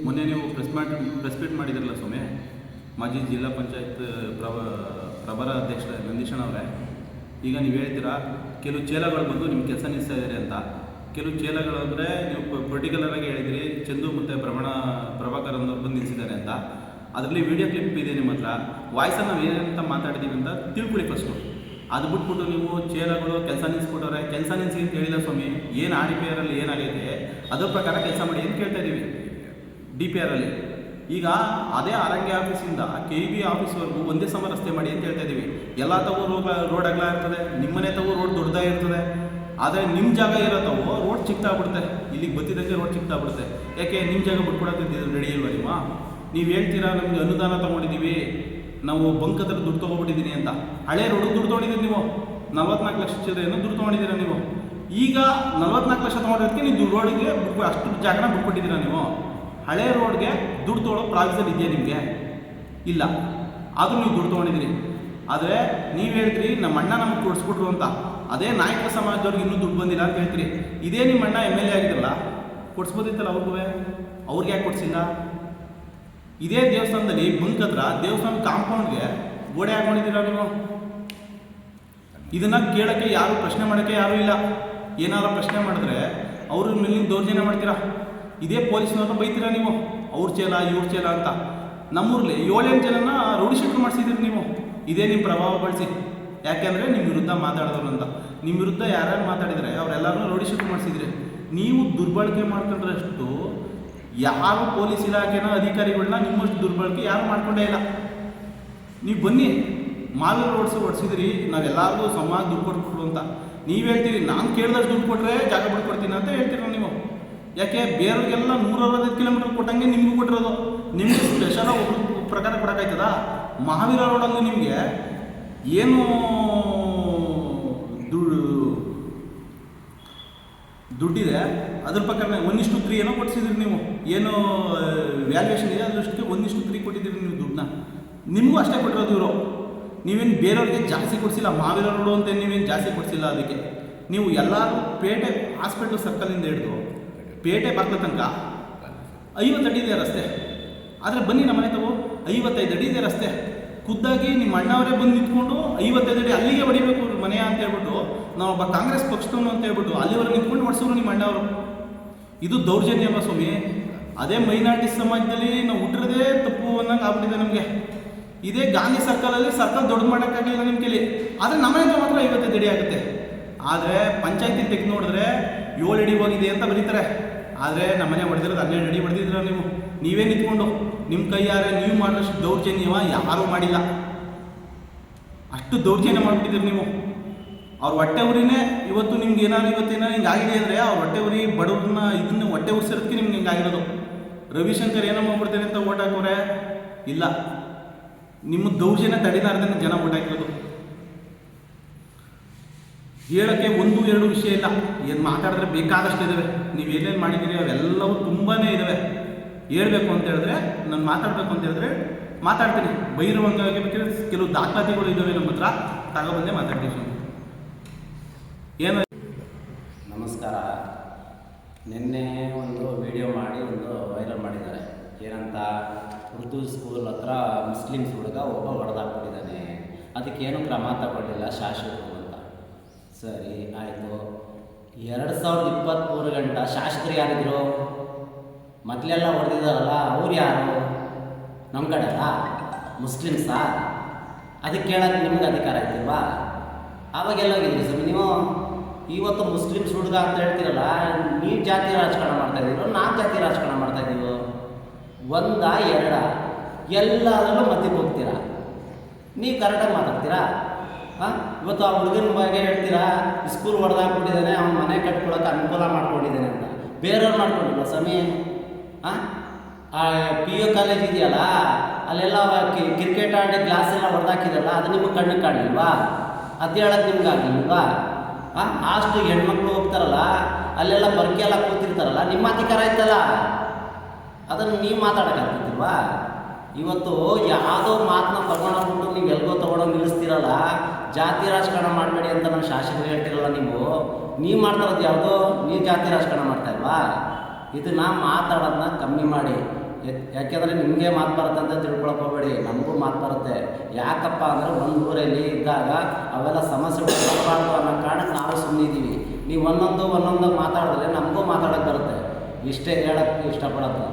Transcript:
ಮೊನ್ನೆ ನೀವು press meet ಮಾಡಿದಿರಲ್ಲ ಸ್ವಾಮಿ, ಮಾಜಿ ಜಿಲ್ಲಾ ಪಂಚಾಯತ್ ಪ್ರಭರ ಅಧ್ಯಕ್ಷ ನಂದೀಶಣ್ಣ ಅವರೇ, ಈಗ ನೀವು ಹೇಳ್ತೀರಾ ಕೆಲವು ಚೇಲಗಳು ಬಂದು ನಿಮ್ಮ ಕೆಲಸ ನಿಲ್ಲಿಸ್ತಾ ಇದ್ದಾರೆ ಅಂತ. ಕೆಲವು ಚೇಲಗಳು ಅಂದರೆ ನೀವು ಪರ್ಟಿಕ್ಯುಲರಾಗಿ ಹೇಳಿದ್ರಿ ಚಂದು ಮತ್ತು ಪ್ರಭಾಕರ್ ಅನ್ನೋರು ಬಂದು ನಿಲ್ಲಿಸಿದ್ದಾರೆ ಅಂತ. ಅದರಲ್ಲಿ ವಿಡಿಯೋ ಕ್ಲಿಪ್ ಇದೆ ನಿಮ್ಮ ಹತ್ರ. ವಾಯ್ಸನ್ನು ನಾವು ಏನಂತ ಮಾತಾಡಿದ್ದೀವಿ ಅಂತ ತಿಳ್ಕೊಳ್ಳಿ ಫಸ್ಟು. ಅದು ಬಿಟ್ಬಿಟ್ಟು ನೀವು ಚೇಲಗಳು ಕೆಲಸ ನಿಲ್ಲಿಸ್ಬಿಟ್ಟವ್ರೆ, ಕೆಲಸ ನಿಲ್ಲಿಸಿ ಅಂತ ಹೇಳಿಲ್ಲ ಸ್ವಾಮಿ. ಏನು RDPR ಅಲ್ಲಿ ಏನಾಗೈತೆ ಅದ್ರ ಪ್ರಕಾರ ಕೆಲಸ ಮಾಡಿ ಏನು ಕೇಳ್ತಾ ಇದ್ದೀವಿ DPR ಅಲ್ಲಿ. ಈಗ ಅದೇ ಆರೋಗ್ಯ ಆಫೀಸಿಂದ KEB ಆಫೀಸ್ವರೆಗೂ ಒಂದೇ ಸಮ ರಸ್ತೆ ಮಾಡಿ ಅಂತ ಹೇಳ್ತಾ ಇದ್ದೀವಿ. ಎಲ್ಲ ತಗೋ ರೋಡ್ ಅಗಲ ಇರ್ತದೆ, ನಿಮ್ಮನೆ ತಗೋ ರೋಡ್ ದೊಡ್ಡದಾಗಿರ್ತದೆ. ಆದರೆ ನಿಮ್ಮ ಜಾಗ ಇರೋತವೋ ರೋಡ್ ಚಿಕ್ಕದಾಗ್ಬಿಡುತ್ತೆ, ಇಲ್ಲಿಗೆ ಬತ್ತಿದಂಗೆ ರೋಡ್ ಚಿಕ್ಕದಾಗ್ಬಿಡುತ್ತೆ. ಯಾಕೆ ನಿಮ್ಮ ಜಾಗ ಬಿಟ್ಕೊಡೋಕೆ ರೆಡಿ ಇಲ್ವಾ ನಿಮ್ಮ? ನೀವು ಹೇಳ್ತೀರಾ ನಮಗೆ ಅನುದಾನ ತೊಗೊಂಡಿದ್ದೀವಿ, ನಾವು ಬಂಕ್ ಹತ್ರ ದುಡ್ಡು ತೊಗೊಬಿಟ್ಟಿದ್ದೀನಿ ಅಂತ. ಹಳೆ ರೋಡ್ ದುಡ್ಡು ತೊಗೊಂಡಿದ್ದೀರಿ ನೀವು, 44 ಲಕ್ಷ ಏನೋ ದುಡ್ಡು ತೊಗೊಂಡಿದ್ದೀರಾ ನೀವು. ಈಗ 44 ಲಕ್ಷ ತೊಗೊಂಡಿರೋದಕ್ಕೆ ನೀವು ರೋಡಿಗೆ ಅಷ್ಟು ಜಾಗನ ಬಿಟ್ಕೊಟ್ಟಿದ್ದೀರಾ ನೀವು. ಹಳೆ ರೋಡ್ಗೆ ದುಡ್ಡು ತೊಗೊಳ್ಳೋ ಪ್ರಾವಿಸನ್ ಇದೆಯಾ ನಿಮಗೆ? ಇಲ್ಲ. ಆದರೂ ನೀವು ದುಡ್ಡು ತೊಗೊಂಡಿದ್ದೀರಿ. ಆದರೆ ನೀವು ಹೇಳ್ತೀರಿ ನಮ್ಮ ಅಣ್ಣ ನಮಗೆ ಕೊಡಿಸ್ಬಿಟ್ರು ಅಂತ. ಅದೇ ನಾಯಕ ಸಮಾಜದವ್ರಿಗೆ ಇನ್ನೂ ದುಡ್ಡು ಬಂದಿಲ್ಲ ಅಂತ ಹೇಳ್ತೀರಿ. ಇದೇ ನಿಮ್ಮ ಅಣ್ಣ MLA ಆಗಿದ್ರಲ್ಲ, ಕೊಡಿಸ್ಬೋದಿತ್ತಲ್ಲ ಅವ್ರಿಗೂ. ಅವ್ರಿಗೆ ಯಾಕೆ ಕೊಡಿಸಿಲ್ಲ? ಇದೇ ದೇವಸ್ಥಾನದಲ್ಲಿ ಬಂಕ್ ಹತ್ರ ದೇವಸ್ಥಾನ ಕಾಂಪೌಂಡ್ಗೆ ಗೋಡೆ ಹಾಕೊಂಡಿದ್ದೀರಾ ನೀವು. ಇದನ್ನು ಕೇಳೋಕ್ಕೆ ಯಾರು, ಪ್ರಶ್ನೆ ಮಾಡೋಕ್ಕೆ ಯಾರೂ ಇಲ್ಲ. ಏನಾದ್ರು ಪ್ರಶ್ನೆ ಮಾಡಿದ್ರೆ ಅವ್ರ ಮೇಲಿನ ದೌರ್ಜನ್ಯ ಮಾಡ್ತೀರಾ. ಇದೇ ಪೊಲೀಸ್ನವ್ರನ್ನ ಬೈತೀರಾ ನೀವು, ಅವ್ರ ಚೇಲ ಇವ್ರ ಚೇಲ ಅಂತ. ನಮ್ಮೂರಲ್ಲಿ 7-8 ಜನನ ರೌಡಿ ಶೀಟರ್ ಮಾಡಿಸಿದ್ದೀರಿ ನೀವು, ಇದೇ ನಿಮ್ಮ ಪ್ರಭಾವ ಬಳಸಿ. ಯಾಕೆಂದರೆ ನಿಮ್ಮ ವಿರುದ್ಧ ಮಾತಾಡಿದವರು ಅಂತ. ನಿಮ್ಮ ವಿರುದ್ಧ ಯಾರ್ಯಾರು ಮಾತಾಡಿದರೆ ಅವರೆಲ್ಲರೂ ರೌಡಿ ಶೀಟರ್ ಮಾಡಿಸಿದ್ರಿ. ನೀವು ದುರ್ಬಳಕೆ ಮಾಡ್ಕೊಂಡ್ರಷ್ಟು ಯಾರು ಪೊಲೀಸ್ ಇಲಾಖೆನ ಅಧಿಕಾರಿಗಳನ್ನ ನಿಮ್ಮಷ್ಟು ದುರ್ಬಳಕೆ ಯಾರು ಮಾಡ್ಕೊಂಡೇ ಇಲ್ಲ. ನೀವು ಬನ್ನಿ, ಮಾಲ್ ಹೊಡ್ಸಿದ್ರಿ, ನಾವೆಲ್ಲರಿಗೂ ಸಮಾಜ ದುಡ್ಡು ಕೊಟ್ಬಿಟ್ರು ಅಂತ. ನೀವು ಹೇಳ್ತೀರಿ ನಾನು ಕೇಳಿದಷ್ಟು ದುಡ್ಡು ಕೊಟ್ಟರೆ ಜಾಗ ಬಿಟ್ಕೊಡ್ತೀನಿ ಅಂತ ಹೇಳ್ತೀರ ನೀವು. ಯಾಕೆ ಬೇರೆಯವ್ರಿಗೆಲ್ಲ 165 ಕಿಲೋಮೀಟರ್ ಕೊಟ್ಟಂಗೆ ನಿಮಗೂ ಕೊಟ್ಟಿರೋದು. ನಿಮಗೆ ಸ್ಪೆಷಲ್ ಒಬ್ಬರು ಪ್ರಕಾರ ಕೊಡೋಕ್ಕಾಯ್ತದ? ಮಹಾವೀರ ರೋಡಲ್ಲಿ ನಿಮಗೆ ಏನು ದುಡ್ಡಿದೆ ಅದ್ರ ಪ್ರಕಾರ 1:3 ಏನೋ ಕೊಡಿಸಿದ್ರಿ ನೀವು. ಏನು ವ್ಯಾಲ್ಯೂಯೇಷನ್ ಇದೆ ಅದರಷ್ಟಕ್ಕೆ 1:3 ಕೊಟ್ಟಿದ್ದೀರಿ ನೀವು ದುಡ್ಡನ್ನ. ನಿಮಗೂ ಅಷ್ಟೇ ಕೊಟ್ಟಿರೋದು ಇವರು. ನೀವೇನು ಬೇರೆಯವ್ರಿಗೆ ಜಾಸ್ತಿ ಕೊಡಿಸಿಲ್ಲ. ಮಹಾವೀರ ರೋಡು ಅಂತ ನೀವೇನು ಜಾಸ್ತಿ ಕೊಡಿಸಿಲ್ಲ. ಅದಕ್ಕೆ ನೀವು ಎಲ್ಲರೂ ಪೇಟೆ ಹಾಸ್ಪಿಟ್ಲ್ ಸರ್ಕಲಿಂದ ಹಿಡಿದು ಪೇಟೆ ಬಾಗಿಲ ತನಕ 50 ಅಡಿ ಇದೆ ರಸ್ತೆ. ಆದರೆ ಬನ್ನಿ ನಮ್ಮನೆ ತಗೋ 55 ಅಡಿ ಇದೆ ರಸ್ತೆ. ಖುದ್ದಾಗಿ ನಿಮ್ಮ ಅಣ್ಣವರೇ ಬಂದು ನಿಂತ್ಕೊಂಡು 55 ಅಡಿ ಅಲ್ಲಿಗೆ ಹೊಡಿಬೇಕು ಮನೆಯ ಅಂತ ಹೇಳ್ಬಿಟ್ಟು, ನಾವೊಬ್ಬ ಕಾಂಗ್ರೆಸ್ ಪಕ್ಷದವನು ಅಂತ ಹೇಳ್ಬಿಟ್ಟು ಅಲ್ಲಿವರೆಗೆ ನಿಂತ್ಕೊಂಡು ಹೊಡ್ಸೋರು ನಿಮ್ಮ ಅಣ್ಣವರು. ಇದು ದೌರ್ಜನ್ಯ ಅಲ್ವಾ ಸ್ವಾಮಿ? ಅದೇ ಮೈನಾರಿಟಿ ಸಮಾಜದಲ್ಲಿ ನಾವು ಹುಟ್ಟಿರೋದೇ ತಪ್ಪು ಅನ್ನೋಂಗೆ ಆಗ್ಬಿಟ್ಟಿದೆ ನಮಗೆ. ಇದೇ ಗಾಂಧಿ ಸರ್ಕಲಲ್ಲಿ ಸರ್ಕಲ್ ದೊಡ್ಡ ಮಾಡೋಕ್ಕಾಗಲಿಲ್ಲ ನಿಮ್ಮ ಕೈಲಿ. ಆದರೆ ನಮ್ಮನೆ ಮಾತ್ರ 55 ಅಡಿ ಆಗುತ್ತೆ. ಆದರೆ ಪಂಚಾಯತಿ ತೆಗೆದು ನೋಡಿದ್ರೆ 7 ಅಡಿ ಹೋಗಿದೆ ಅಂತ ಬರೀತಾರೆ. ಆದರೆ ನಮ್ಮನೆ ಹೊಡೆದಿರೋದು 12 ಅಡಿ ಹೊಡೆದಿದ್ರ ನೀವು. ನೀವೇ ನಿಂತ್ಕೊಂಡು ನಿಮ್ಮ ಕೈಯಾರೆ ನೀವು ಮಾಡೋಷ್ಟು ದೌರ್ಜನ್ಯವ ಯಾರೂ ಮಾಡಿಲ್ಲ. ಅಷ್ಟು ದೌರ್ಜನ್ಯ ಮಾಡಿಬಿಟ್ಟಿದ್ದೀರಿ ನೀವು. ಅವ್ರ ಹೊಟ್ಟೆ ಉರಿನೇ ಇವತ್ತು ನಿಮ್ಗೆ ಏನಾದ್ರು ಇವತ್ತೇನೋ ಹಿಂಗೆ ಆಗಿದೆ ಅಂದರೆ ಅವ್ರ ಹೊಟ್ಟೆ ಉರಿ ಬಡವ್ರನ್ನ ಇದನ್ನು ಹೊಟ್ಟೆ ಉರಿಸಿರೋದಕ್ಕೆ ನಿಮ್ಗೆ ಹಿಂಗೆ ಆಗಿರೋದು. ರವಿಶಂಕರ್ ಏನೋ ಮಾಡ್ಬಿಡ್ತೇನೆ ಅಂತ ಓಟ್ ಹಾಕೋರೆ ಇಲ್ಲ. ನಿಮ್ಮ ದೌರ್ಜನ್ಯ ತಡೆದಾರ್ದೇ ಜನ ಓಟ್ ಹಾಕಿರೋದು. ಹೇಳೋಕ್ಕೆ 1-2 ವಿಷಯ ಇಲ್ಲ, ಏನು ಮಾತಾಡಿದ್ರೆ ಬೇಕಾದಷ್ಟು ಇದ್ದಾವೆ. ನೀವು ಏನೇನು ಮಾಡಿದ್ದೀರಿ ಅವೆಲ್ಲವೂ ತುಂಬಾ ಇದ್ದಾವೆ. ಹೇಳ್ಬೇಕು ಅಂತ ಹೇಳಿದ್ರೆ, ನಾನು ಮಾತಾಡಬೇಕು ಅಂತ ಹೇಳಿದ್ರೆ ಮಾತಾಡ್ತೀನಿ. ಬೈರುವಂಗಾಗಿ ಬೇಕಾದ್ರೆ ಕೆಲವು ದಾಖಲಾತಿಗಳು ಇದ್ದಾವೆ ನಮ್ಮ ಹತ್ರ, ತಗೊಬಂದೇ ಮಾತಾಡ್ತೀವಿ. ಏನು ನಮಸ್ಕಾರ. ನಿನ್ನೆ ಒಂದು ವಿಡಿಯೋ ಮಾಡಿ ಒಂದು ವೈರಲ್ ಮಾಡಿದ್ದಾರೆ. ಏನಂತ, ಉರ್ದು ಸ್ಕೂಲ್ ಹತ್ರ ಮುಸ್ಲಿಮ್ಸ್ ಹುಡುಗ ಒಬ್ಬ ಹೊಡೆದಾಕ್ಬಿಟ್ಟಿದ್ದಾನೆ, ಅದಕ್ಕೇನು ಕ್ರಮ ತಗೊಳ್ಳಿಲ್ಲ ಶಾಸಕರು ಅಂತ. ಸರಿ ಆಯಿತು. 2023 ಗಂಟ ಶಾಸಕರು ಯಾರಿದ್ರು? ಮೊದಲೆಲ್ಲ ಹೊಡೆದಿದ್ದಾರಲ್ಲ ಅವ್ರು ಯಾರು? ನಮ್ಮ ಕಡೆ ಅಲ್ಲ, ಮುಸ್ಲಿಮ್ಸಾ? ಅದಕ್ಕೆ ಕೇಳೋಕ್ಕೆ ನಿಮ್ಗೆ ಅಧಿಕಾರ ಐತಿಲ್ವಾ? ಆವಾಗೆಲ್ಲ ಹೋಗಿದ್ರಿ ಸ್ವಾಮಿ ನೀವು. ಇವತ್ತು ಮುಸ್ಲಿಮ್ಸ್ ಹುಡುಗ ಅಂತ ಹೇಳ್ತೀರಲ್ಲ, ನೀವು ಜಾತಿ ರಾಜಕಾರಣ ಮಾಡ್ತಾಯಿದ್ದೀರೋ ನಾನು ಜಾತಿ ರಾಜಕಾರಣ ಮಾಡ್ತಾಯಿದ್ದೀವೋ? 1-2 ಎಲ್ಲದರಲ್ಲೂ ಮಧ್ಯಕ್ಕೆ ಹೋಗ್ತೀರಾ. ನೀವು ಕರೆಕ್ಟಾಗಿ ಮಾತಾಡ್ತೀರಾ? ಇವತ್ತು ಆ ಹುಡುಗನ ಬಗ್ಗೆ ಹೇಳ್ತೀರಾ, ಸ್ಕೂಲ್ ಹೊಡೆದಾಕ್ಬಿಟ್ಟಿದ್ದಾನೆ, ಅವ್ನ ಮನೆ ಕಟ್ಕೊಳ್ಳೋಕೆ ಅನುಕೂಲ ಮಾಡ್ಕೊಂಡಿದ್ದಾನೆ ಅಂತ. ಬೇರೆಯವ್ರು ಮಾಡ್ಕೊಂಡಿಲ್ಲ ಸ್ವಾಮಿ. PU ಕಾಲೇಜ್ ಇದೆಯಲ್ಲ, ಅಲ್ಲೆಲ್ಲ ಕ್ರಿಕೆಟ್ ಆಡಿ ಗ್ಲಾಸ್ ಎಲ್ಲ ಹೊಡೆದಾಕಿದಲ್ಲ, ಅದು ನಿಮಗೆ ಕಣ್ಣಿಗೆ ಕಾಣಲಿಲ್ವಾ? ಅದು ಹೇಳೋದು ನಿಮ್ಗೆ ಆಗಲಿಲ್ವಾ? ಅಷ್ಟು ಹೆಣ್ಮಕ್ಳು ಹೋಗ್ತಾರಲ್ಲ, ಅಲ್ಲೆಲ್ಲ ಬರ್ಕೆಲ್ಲ ಕೂತಿರ್ತಾರಲ್ಲ, ನಿಮ್ಮ ಅಧಿಕಾರ ಆಯ್ತಲ್ಲ, ಅದನ್ನು ನೀವು ಮಾತಾಡೋಕ್ಕಾಗ್ತಿಲ್ವಾ? ಇವತ್ತು ಯಾವುದೋ ಮಾತನ್ನ ತಗೊಂಡೋಗ್ಬಿಟ್ಟು ನೀವು ಎಲ್ಗೋ ತೊಗೊಂಡೋಗಿ ನಿಲ್ಲಿಸ್ತೀರಲ್ಲ, ಜಾತಿ ರಾಜಕಾರಣ ಮಾಡಬೇಡಿ ಅಂತ ನಮ್ಮ ಶಾಸಕರು ಹೇಳ್ತಿರಲ್ಲ. ನೀವು ಮಾಡ್ತಾ ಇರೋದು ಯಾವುದೋ, ನೀವು ಜಾತಿ ರಾಜಕಾರಣ ಮಾಡ್ತಾಯಿಲ್ವಾ? ಇದನ್ನು ಮಾತಾಡೋದನ್ನ ಕಮ್ಮಿ ಮಾಡಿ. ಯಾಕೆಂದರೆ ನಿಮಗೆ ಮಾತು ಬರುತ್ತೆ ಅಂತ ತಿಳ್ಕೊಳಕ್ಕೆ ಹೋಗಬೇಡಿ, ನಮಗೂ ಮಾತು ಬರುತ್ತೆ. ಯಾಕಪ್ಪ ಅಂದರೆ ಒಂದು ಊರಲ್ಲಿ ಇದ್ದಾಗ ಅವೆಲ್ಲ ಸಮಸ್ಯೆಗಳು ಬರಬಾರ್ದು ಅನ್ನೋ ಕಾರಣಕ್ಕೆ ನಾವು ಸುಮ್ಮನಿದ್ದೀವಿ. ನೀವು ಒಂದೊಂದು ಮಾತಾಡಿದ್ರೆ ನಮಗೂ ಮಾತಾಡೋಕ್ಕೆ ಬರುತ್ತೆ. ಇಷ್ಟೇ ಹೇಳೋಕ್ಕೆ ಇಷ್ಟಪಡೋದು.